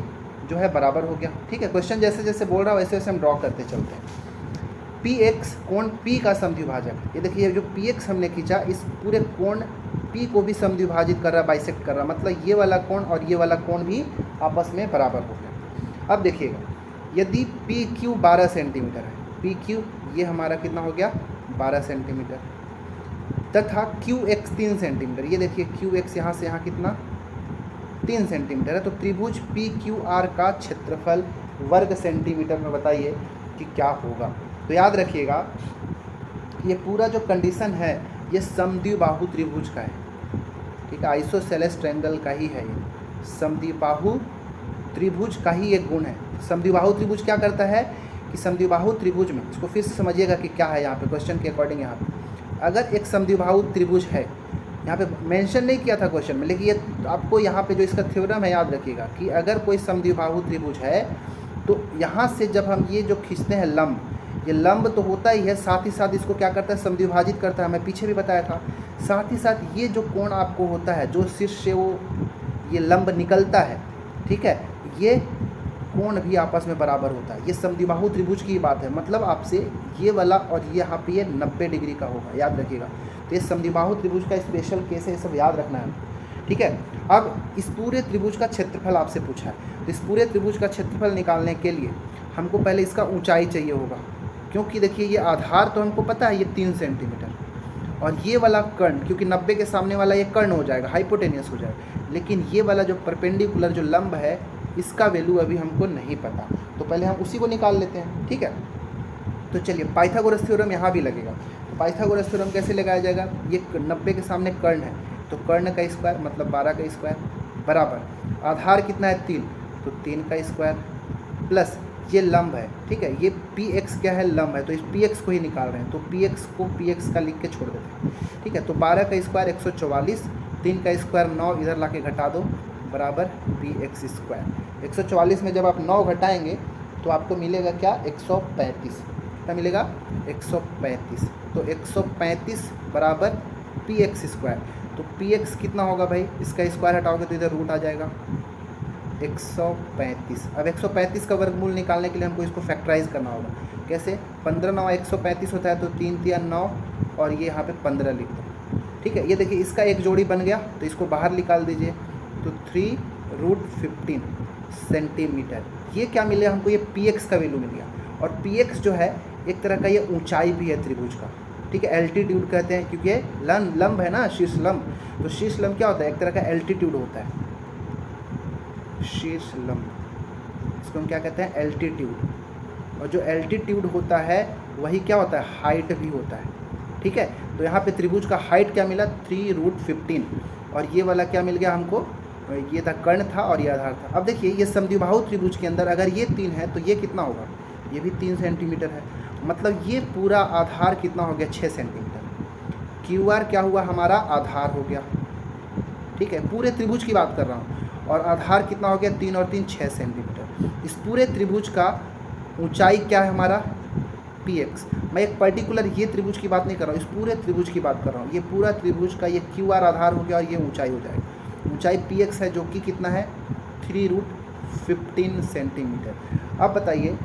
जो है बराबर हो गया। ठीक है, क्वेश्चन जैसे जैसे बोल रहा है वैसे वैसे हम ड्रॉ करते चलते हैं। PX कोण P का समद्विभाजक, ये देखिए जो PX हमने खींचा इस पूरे कोण P को भी समद्विभाजित कर रहा है, बाइसेक्ट कर रहा है, मतलब ये वाला कोण और ये वाला कोण भी आपस में बराबर हो गया। अब देखिएगा, यदि PQ 12 सेंटीमीटर है, PQ ये हमारा कितना हो गया 12 सेंटीमीटर, तथा QX 3 सेंटीमीटर, ये देखिए QX यहाँ से यहाँ कितना 3 सेंटीमीटर है। तो त्रिभुज PQR का क्षेत्रफल वर्ग सेंटीमीटर में बताइए कि क्या होगा। तो याद रखिएगा ये पूरा जो कंडीशन है ये समद्विबाहु त्रिभुज का है, ठीक है, आइसोसेलेस ट्रायंगल का ही है, ये समद्विबाहु त्रिभुज का ही एक गुण है। समद्विबाहु त्रिभुज क्या करता है कि समद्विबाहु त्रिभुज में, इसको फिर से समझिएगा कि क्या है यहाँ पे क्वेश्चन के अकॉर्डिंग। यहाँ पे अगर एक समद्विबाहु त्रिभुज है, यहाँ पे मेंशन नहीं किया था क्वेश्चन में, लेकिन ये आपको यहाँ पे जो इसका थ्योरम है याद रखिएगा कि अगर कोई समद्विबाहु त्रिभुज है तो यहाँ से जब हम ये जो खींचते हैं लंब, ये लंब तो होता ही है, साथ ही साथ इसको क्या करता है, समद्विभाजित करता है, मैं पीछे भी बताया था। साथ ही साथ ये जो कोण आपको होता है, जो शीर्ष से वो ये लंब निकलता है, ठीक है, ये कोण भी आपस में बराबर होता है। ये समद्विबाहु त्रिभुज की बात है, मतलब आपसे ये वाला और ये यहाँ पे ये 90 डिग्री का होगा, याद रखिएगा। तो ये समद्विबाहु त्रिभुज का स्पेशल केस है, ये सब याद रखना है, ठीक है। अब इस पूरे त्रिभुज का क्षेत्रफल आपसे पूछा है, तो इस पूरे त्रिभुज का क्षेत्रफल निकालने के लिए हमको पहले इसका ऊंचाई चाहिए होगा, क्योंकि देखिए ये आधार तो हमको पता है ये 3 सेंटीमीटर, और ये वाला कर्ण, क्योंकि 90 के सामने वाला ये कर्ण हो जाएगा, हाइपोटेनियस हो जाएगा, लेकिन ये वाला जो परपेंडिकुलर जो लंब है इसका वैल्यू अभी हमको नहीं पता, तो पहले हम उसी को निकाल लेते हैं, ठीक है। तो चलिए पाइथागोरस थ्योरम यहाँ भी लगेगा। तो पाइथागोरस थ्योरम कैसे लगाया जाएगा, ये 90 के सामने कर्ण है, तो कर्ण का स्क्वायर मतलब 12 का स्क्वायर बराबर आधार कितना है 3, तो 3 का स्क्वायर प्लस ये लंब है, ठीक है, ये px क्या है, लंब है, तो इस px को ही निकाल रहे हैं, तो px को px का लिख के छोड़ देते हैं, ठीक है। तो 12 का स्क्वायर 144, 3 का स्क्वायर 9, इधर ला के घटा दो बराबर px स्क्वायर। 144 में जब आप 9 घटाएंगे तो आपको मिलेगा क्या, 135, क्या मिलेगा 135, तो 135 बराबर px स्क्वायर। तो px कितना होगा भाई, इसका स्क्वायर हटाओगे तो इधर रूट आ जाएगा 135। अब 135 का वर्गमूल निकालने के लिए हमको इसको फैक्टराइज करना होगा, कैसे, 15 9 135 होता है, तो 3 3 9 और ये यहाँ पे 15 लिख दो, ठीक है। ये देखिए इसका एक जोड़ी बन गया, तो इसको बाहर निकाल दीजिए, तो 3√15 सेंटीमीटर। ये क्या मिले हमको, ये px का वैल्यू मिल गया, और px जो है एक तरह का ये ऊंचाई भी है त्रिभुज का, ठीक है, एल्टीट्यूड कहते हैं, क्योंकि ये लंब है ना, शीर्ष लंब, तो शीर्ष लंब क्या होता है, एक तरह का एल्टीट्यूड होता है, शीर्ष लंब, इसको हम क्या कहते हैं, एल्टीट्यूड, और जो एल्टीट्यूड होता है वही क्या होता है, हाइट भी होता है, ठीक है। तो यहाँ पे त्रिभुज का हाइट क्या मिला, 3√15, और ये वाला क्या मिल गया हमको, ये था कर्ण था और ये आधार था। अब देखिए ये समद्विबाहु त्रिभुज के अंदर अगर ये 3 है तो ये कितना होगा, ये भी 3 सेंटीमीटर है, मतलब ये पूरा आधार कितना हो गया, 6 सेंटीमीटर। QR क्या हुआ, हमारा आधार हो गया, ठीक है, पूरे त्रिभुज की बात कर रहा हूँ, और आधार कितना हो गया, 3 और 3 6 सेंटीमीटर। इस पूरे त्रिभुज का ऊंचाई क्या है हमारा, px। मैं एक पर्टिकुलर ये त्रिभुज की बात नहीं कर रहा हूँ, इस पूरे त्रिभुज की बात कर रहा हूँ। ये पूरा त्रिभुज का ये QR आधार हो गया और ये ऊंचाई हो जाएगी, ऊंचाई px है जो कि कितना है, 3√15 सेंटीमीटर। अब बताइए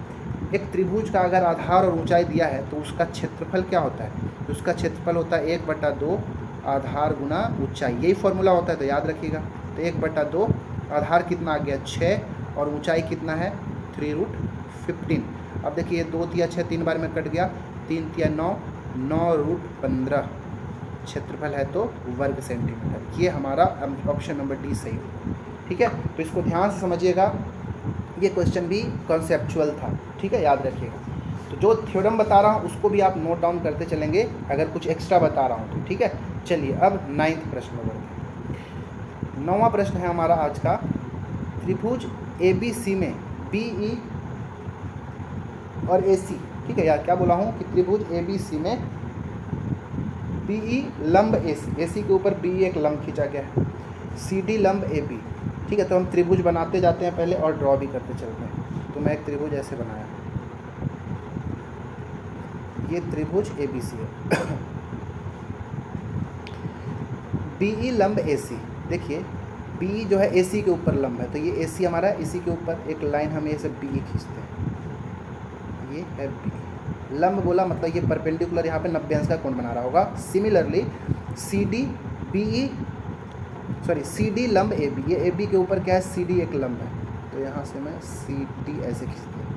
एक त्रिभुज का अगर आधार और ऊंचाई दिया है तो उसका क्षेत्रफल क्या होता है, तो उसका क्षेत्रफल होता है 1/2 आधार गुना ऊंचाई, यही फॉर्मूला होता है, तो याद रखिएगा। तो 1/2 आधार कितना आ गया 6 और ऊंचाई कितना है 3√15। अब देखिए 2 तिया 6 3 बार में कट गया, 3 तिया 9, 9√15 क्षेत्रफल है तो वर्ग सेंटीमीटर। ये हमारा ऑप्शन नंबर डी सही है, ठीक है। तो इसको ध्यान से समझिएगा, ये क्वेश्चन भी कॉन्सेप्चुअल था, ठीक है, याद रखिएगा। तो जो थ्योरम बता रहा हूँ उसको भी आप नोट डाउन करते चलेंगे अगर कुछ एक्स्ट्रा बता रहा हूँ तो, ठीक है। चलिए अब 9वां प्रश्न बढ़ते हैं। 9वां प्रश्न है हमारा आज का, त्रिभुज ABC में BE और AC, ठीक है यार, क्या बोला हूँ कि त्रिभुज ABC में BE लंब AC के ऊपर BE एक लंब खींचा गया है, CD लंब AB, ठीक है। तो हम त्रिभुज बनाते जाते हैं पहले और ड्रॉ भी करते चलते हैं। तो मैं एक त्रिभुज ऐसे बनाया, ये त्रिभुज ABC है। BE लंब AC, देखिए BE जो है AC के ऊपर लंब है, तो ये AC हमारा, इसी के ऊपर एक लाइन हम ऐसे BE खींचते हैं, ये है BE लंब बोला, मतलब ये परपेंडिकुलर यहाँ पे 90 अंश का कोण बना रहा होगा। सिमिलरली CD लंब AB, ये AB के ऊपर क्या है, CD एक लंब है, तो यहाँ से मैं CD ऐसे खींचते हैं,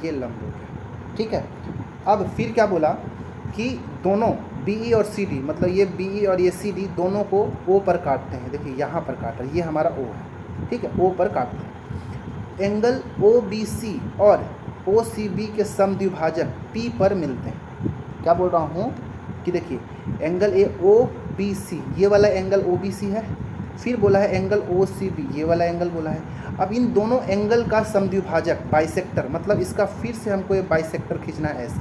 ये लंब हो गया, ठीक है। अब फिर क्या बोला कि दोनों BE और CD, मतलब ये BE और ये CD दोनों को O पर काटते हैं, देखिए यहाँ पर काट रहे हैं, ये हमारा O है, ठीक है, O पर काटते हैं। एंगल OBC और OCB के समद्विभाजक P पर मिलते हैं, क्या बोल रहा हूँ कि देखिए angle A O B C, ये वाला एंगल ओ बी सी है, फिर बोला है एंगल ओ सी बी, ये वाला एंगल बोला है। अब इन दोनों एंगल का समद्विभाजक बाइसेक्टर, मतलब इसका फिर से हमको ये बाइसेक्टर खींचना है ऐसे,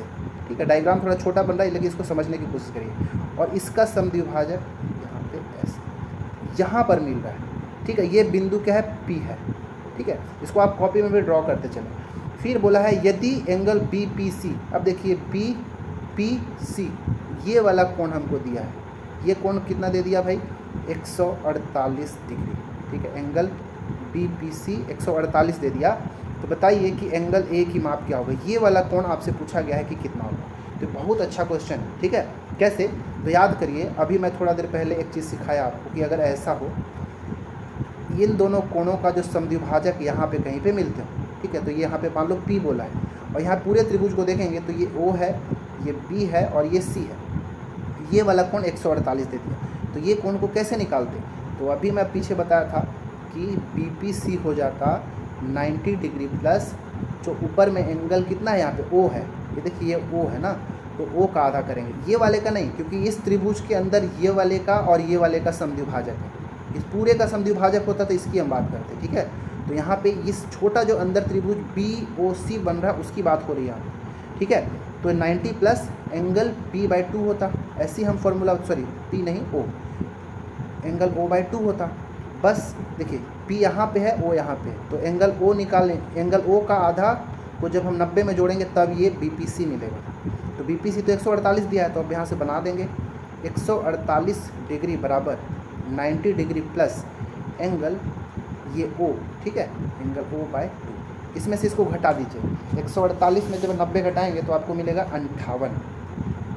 ठीक है। डायग्राम थोड़ा छोटा बन रहा है लेकिन इसको समझने की कोशिश करिए। और इसका समद्विभाजक यहाँ पे ऐसे यहाँ पर मिल रहा है, ठीक है। ये बिंदु क्या है, पी है, ठीक है। इसको आप कॉपी में भी ड्रॉ करते चलें। फिर बोला है यदि एंगल बी पी सी, अब देखिए बी पी सी ये वाला कोण हमको दिया है, ये कोण कितना दे दिया भाई, 148 डिग्री, ठीक है। एंगल बी पी सी 148 दे दिया। तो बताइए कि एंगल ए की माप क्या होगा। ये वाला कोण आपसे पूछा गया है कि कितना होगा। तो बहुत अच्छा क्वेश्चन है, ठीक है। कैसे, तो याद करिए, अभी मैं थोड़ा देर पहले एक चीज़ सिखाया आपको कि अगर ऐसा हो, इन दोनों कोणों का जो समद्विभाजक यहाँ पे कहीं पे मिलते हो, ठीक है। तो ये यहाँ पे मान लो पी बोला है, और यहाँ पूरे त्रिभुज को देखेंगे तो ये ओ है, ये बी है और ये सी है। ये वाला कोण 148 दे दिया। तो ये कोण को कैसे निकालते, तो अभी मैं पीछे बताया था कि बी पी सी हो जाता 90 डिग्री प्लस जो ऊपर में एंगल कितना है यहाँ पे ओ है, ये देखिए ये ओ है ना, तो ओ का आधा करेंगे, ये वाले का नहीं, क्योंकि इस त्रिभुज के अंदर ये वाले का और ये वाले का समद्विभाजक है। इस पूरे का समद्विभाजक होता तो इसकी हम बात करते, ठीक है। तो यहाँ पे इस छोटा जो अंदर त्रिभुज बी ओ सी बन रहा है उसकी बात हो रही है यहाँ पे, ठीक है। तो 90 प्लस एंगल p/2 होता, ऐसी हम फॉर्मूला, सॉरी p नहीं ओ, एंगल o/2 होता। बस देखिए p यहाँ पे है, o यहाँ पे है, तो एंगल o निकाल लें, एंगल o का आधा को जब हम 90 में जोड़ेंगे तब ये BPC मिलेगा। तो BPC तो 148 दिया है, तो अब यहाँ से बना देंगे 148 डिग्री बराबर 90 डिग्री प्लस एंगल ये O, ठीक है, एंगल O/2। इसमें से इसको घटा दीजिए, 148 में जब 90 घटाएंगे तो आपको मिलेगा 58।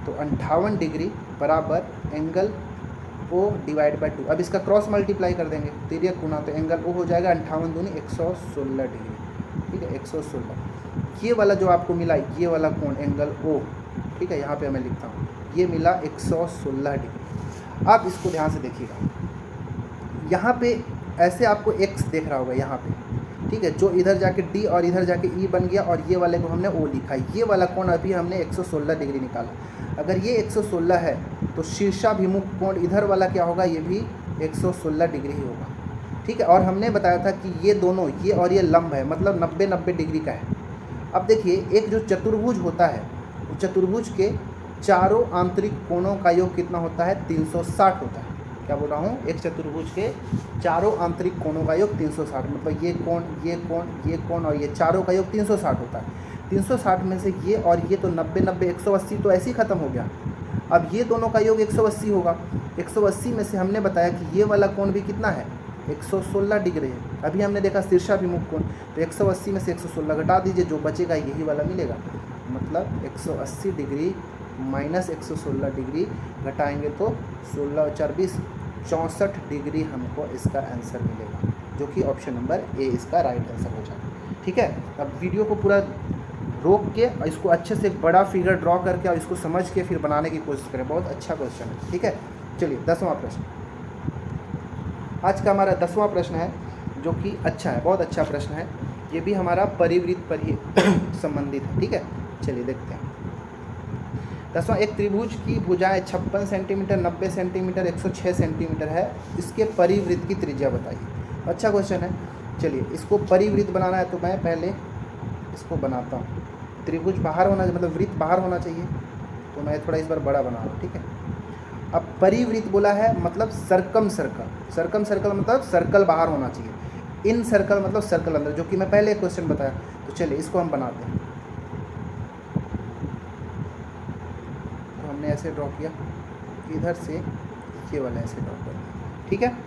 तो 58 डिग्री बराबर एंगल O/2। अब इसका क्रॉस मल्टीप्लाई कर देंगे, तिर्यक गुना, तो एंगल O हो जाएगा 58 दूनी 116 डिग्री, ठीक है, 116। ये वाला जो आपको मिला, ये वाला कोण एंगल O, ठीक है, यहाँ पे मैं लिखता हूँ, ये मिला 116 डिग्री। आप इसको ध्यान से देखिएगा, यहाँ पे ऐसे आपको x देख रहा होगा यहाँ पे, ठीक है, जो इधर जाके D और इधर जाके E बन गया, और ये वाले को हमने O लिखा। ये वाला कोण अभी हमने 116 डिग्री निकाला। अगर ये 116 है तो शीर्षाभिमुख कोण इधर वाला क्या होगा, ये भी 116 डिग्री ही होगा, ठीक है। और हमने बताया था कि ये दोनों, ये और ये लंब है, मतलब 90-90 डिग्री का है। अब देखिए एक जो चतुर्भुज होता है, चतुर्भुज के चारों आंतरिक कोणों का योग कितना होता है, 360 होता है। क्या बोल रहा हूँ, एक चतुर्भुज के चारों आंतरिक कोणों का योग 360, मतलब ये कोण, ये कोण, ये कोण और ये चारों का योग 360 होता है। 360 में से ये और ये तो 90-90 180 तो ऐसे ही ख़त्म हो गया। अब ये दोनों का योग 180 होगा। 180 में से हमने बताया कि ये वाला कोण भी कितना है, 116 डिग्री है। अभी हमने देखा शीर्षाभिमुख कोण, तो 180 में से 116 घटा दीजिए, जो बचेगा यही वाला मिलेगा। मतलब 180 डिग्री माइनस 116 डिग्री घटाएंगे तो 16 और 4 20 64 डिग्री हमको इसका आंसर मिलेगा, जो कि ऑप्शन नंबर ए इसका राइट आंसर हो जाएगा, ठीक है। अब वीडियो को पूरा रोक के और इसको अच्छे से एक बड़ा फिगर ड्रॉ करके और इसको समझ के फिर बनाने की कोशिश करें। बहुत अच्छा क्वेश्चन है, ठीक है। चलिए 10वां प्रश्न, आज का हमारा 10वां प्रश्न है, जो कि अच्छा है, बहुत अच्छा प्रश्न है। ये भी हमारा परिवृत्त पर ही संबंधित है, ठीक है। चलिए देखते हैं। 10वां, एक त्रिभुज की भुजाएं 56 सेंटीमीटर, 90 सेंटीमीटर, 106 सेंटीमीटर है। इसके परिवृत्त की त्रिज्या बताइए। अच्छा क्वेश्चन है। चलिए इसको परिवृत्त बनाना है, तो मैं पहले इसको बनाता हूँ। त्रिभुज बाहर होना, मतलब वृत्त बाहर होना चाहिए, तो मैं थोड़ा इस बार बड़ा बना रहा हूँ, ठीक है। अब परिवृत्त बोला है, मतलब सर्कम सर्कल, सर्कम सर्कल मतलब सर्कल बाहर होना चाहिए। इन सर्कल मतलब सर्कल अंदर, जो कि मैं पहले एक क्वेश्चन बताया। तो चलिए इसको हम बनाते हैं। तो हमने ऐसे ड्रॉ किया, इधर से ये वाला ऐसे ड्रॉ कर दिया, ठीक है।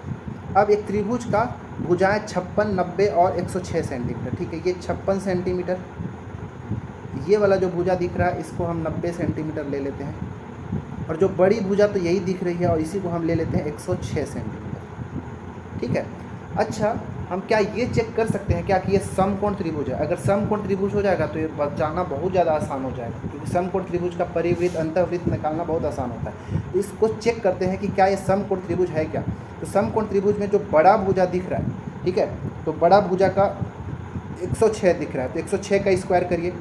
अब एक त्रिभुज का भुजाएं 56, 90 और 106 सेंटीमीटर, ठीक है। ये 56 सेंटीमीटर, ये वाला जो भुजा दिख रहा है इसको हम 90 सेंटीमीटर ले लेते हैं, और जो बड़ी भुजा तो यही दिख रही है और इसी को हम ले लेते हैं 106 सेंटीमीटर, ठीक है। अच्छा, हम क्या ये चेक कर सकते हैं क्या कि ये समकोण त्रिभुज है? अगर समकोण त्रिभुज हो जाएगा तो ये जाना बहुत ज़्यादा आसान हो जाएगा, क्योंकि समकोण त्रिभुज का परिवृत्त अंतःवृत्त निकालना बहुत आसान होता है। तो इसको चेक करते हैं कि क्या ये समकोण त्रिभुज है क्या। तो समकोण त्रिभुज में जो बड़ा भुजा दिख रहा है, ठीक है, तो बड़ा भुजा का 106 दिख रहा है, तो 106 का स्क्वायर करिए,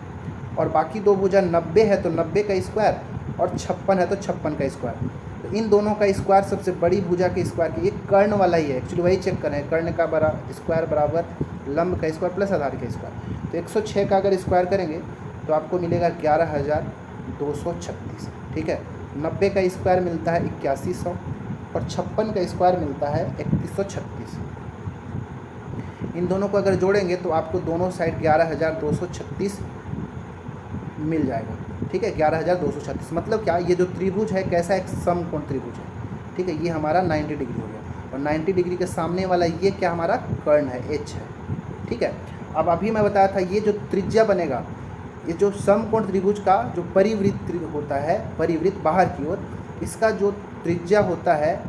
और बाकी दो भुजा 90 है तो 90 का स्क्वायर, और 56 है तो 56 का स्क्वायर। तो इन दोनों का स्क्वायर सबसे बड़ी भुजा के स्क्वायर की, ये कर्ण वाला ही है एक्चुअली, वही चेक कर रहे हैं। कर्ण का स्क्वायर बराबर लंब का स्क्वायर प्लस आधार का स्क्वायर। तो 106 का अगर स्क्वायर करेंगे तो आपको मिलेगा 11,236। ठीक है। 90 का स्क्वायर मिलता है 8100 और 56 का स्क्वायर मिलता है 3136। इन दोनों को अगर जोड़ेंगे तो आपको दोनों साइड 11,236 मिल जाएगा। ठीक है, 11,236 मतलब क्या, ये जो त्रिभुज है कैसा, एक समकोण त्रिभुज है। ठीक है, ये हमारा 90 डिग्री हो गया और 90 डिग्री के सामने वाला ये क्या हमारा कर्ण है, एच है। ठीक है। अब अभी मैं बताया था ये जो त्रिज्या बनेगा, ये जो समकोण त्रिभुज का जो परिवृत्त होता है, परिवृत्त बाहर की ओर, इसका जो त्रिज्या होता है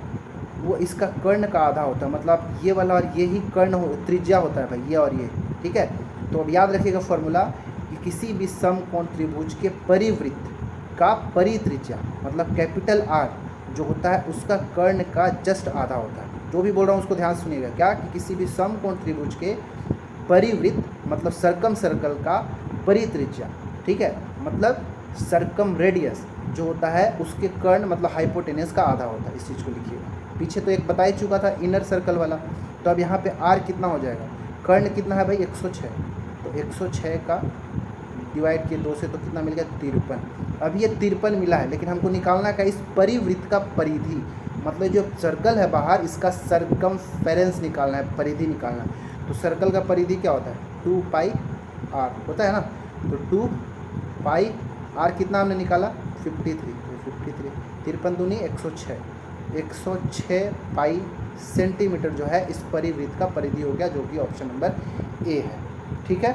वो इसका कर्ण का आधा होता है। मतलब ये वाला और ये ही कर्ण त्रिज्या होता है भाई, ये और ये। ठीक है। तो अब याद रखिएगा फॉर्मूला कि किसी भी समकोण त्रिभुज के परिवृत्त का परित्रिज्या मतलब कैपिटल R जो होता है उसका कर्ण का जस्ट आधा होता है। जो भी बोल रहा हूँ उसको ध्यान से सुनिएगा। क्या कि किसी भी समकोण त्रिभुज के परिवृत्त मतलब सर्कम सर्कल का परित्रिज्या, ठीक है, मतलब सर्कम रेडियस जो होता है उसके कर्ण मतलब हाइपोटेनस का आधा होता है। इस चीज़ को लिखिएगा। पीछे तो एक बता ही चुका था इनर सर्कल वाला। तो अब यहाँ पे R कितना हो जाएगा, कर्ण कितना है भाई 106, तो 106 का डिवाइड किए 2 से तो कितना मिल गया 53। अब ये 53 मिला है, लेकिन हमको निकालना का इस परिवृत्त का परिधि मतलब जो सर्कल है बाहर इसका सरकमफेरेंस निकालना है, परिधि निकालना है। तो सर्कल का परिधि क्या होता है 2πr होता है ना। तो 2πr कितना हमने निकाला 53, तो 53 दूनी 106, 106 पाई सेंटीमीटर जो है इस परिवृत्त का परिधि हो गया, जो कि ऑप्शन नंबर ए है। ठीक है।